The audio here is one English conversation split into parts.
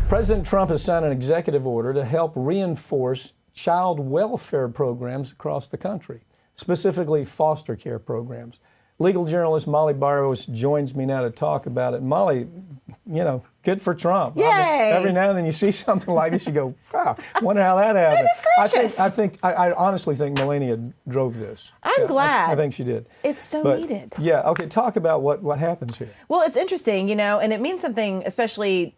President Trump has signed an executive order to help reinforce child welfare programs across the country, specifically foster care programs. Legal journalist Molly Barros joins me now to talk about it. Molly, you know, good for Trump. Yay! Every now and then you see something like this, you go, wow, wonder how that happened. I honestly think Melania drove this. I'm glad. I think she did. It's so needed. Yeah, okay, talk about what happens here. Well, it's interesting, you know, and it means something, especially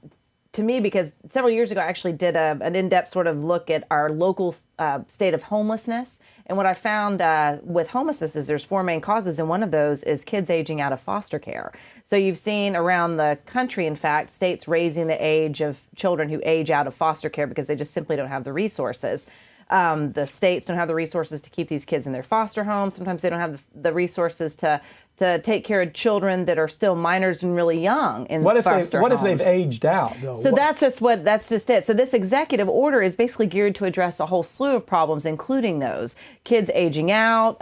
to me, because several years ago I actually did an in-depth sort of look at our local state of homelessness. And what I found with homelessness is there's four main causes, and one of those is kids aging out of foster care. So you've seen around the country, in fact, states raising the age of children who age out of foster care because they just simply don't have the resources. The states don't have the resources to keep these kids in their foster homes. Sometimes they don't have the resources to take care of children that are still minors and really young in foster homes. What if they've aged out, though? So that's just it. So this executive order is basically geared to address a whole slew of problems, including those kids aging out,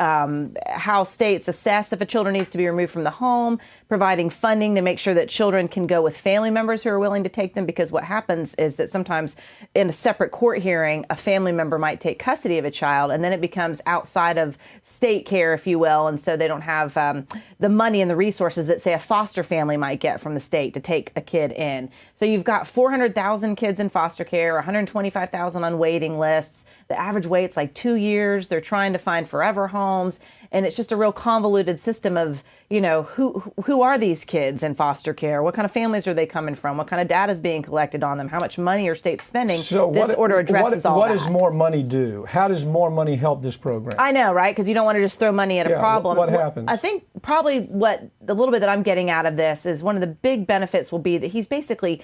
how states assess if a child needs to be removed from the home, providing funding to make sure that children can go with family members who are willing to take them, because what happens is that sometimes in a separate court hearing, a family member might take custody of a child, and then it becomes outside of state care, if you will, and so they don't have the money and the resources that, say, a foster family might get from the state to take a kid in. So you've got 400,000 kids in foster care, 125,000 on waiting lists. The average wait's like 2 years. They're trying to find forever homes. And it's just a real convoluted system of, you know, who are these kids in foster care? What kind of families are they coming from? What kind of data is being collected on them? How much money are states spending? So this order addresses all that. What does more money do? How does more money help this program? I know, right? Because you don't want to just throw money at a problem. What happens? I think probably the little bit that I'm getting out of this is one of the big benefits will be that he's basically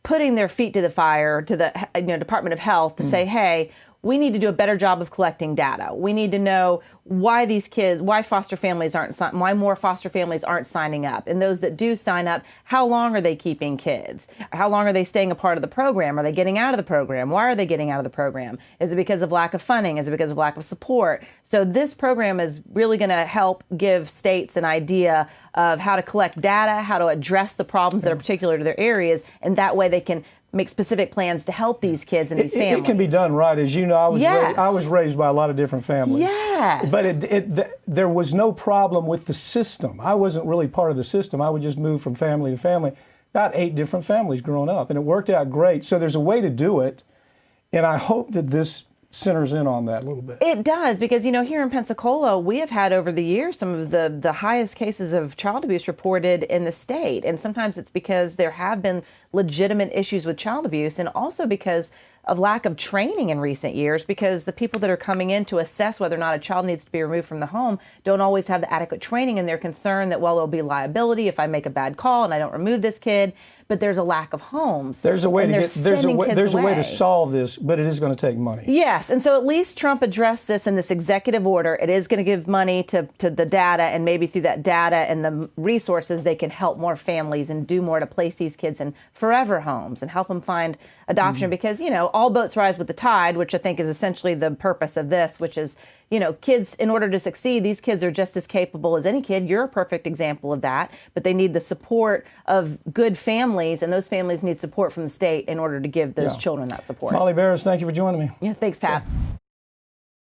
putting their feet to the fire to the Department of Health to say, hey, we need to do a better job of collecting data. We need to know why why more foster families aren't signing up. And those that do sign up, how long are they keeping kids? How long are they staying a part of the program? Are they getting out of the program? Why are they getting out of the program? Is it because of lack of funding? Is it because of lack of support? So this program is really going to help give states an idea of how to collect data, how to address the problems that are particular to their areas, and that way they can make specific plans to help these kids and these families. It can be done right. As you know, I was raised by a lot of different families. Yes. But there was no problem with the system. I wasn't really part of the system. I would just move from family to family. About 8 different families growing up, and it worked out great. So there's a way to do it, and I hope that this centers in on that a little bit. It does, because, you know, here in Pensacola, we have had over the years some of the highest cases of child abuse reported in the state. And sometimes it's because there have been legitimate issues with child abuse, and also because of lack of training in recent years, because the people that are coming in to assess whether or not a child needs to be removed from the home don't always have the adequate training, and they're concerned that, well, there'll be liability if I make a bad call and I don't remove this kid. But there's a lack of homes. There's a way to solve this, but it is going to take money. Yes, and so at least Trump addressed this in this executive order. It is going to give money to the data, and maybe through that data and the resources, they can help more families and do more to place these kids in forever homes and help them find adoption. Because, you know, all boats rise with the tide, which I think is essentially the purpose of this, which is, you know, kids, in order to succeed, these kids are just as capable as any kid. You're a perfect example of that. But they need the support of good families, and those families need support from the state in order to give those children that support. Molly Barros, thank you for joining me. Yeah, thanks, Pat. Sure.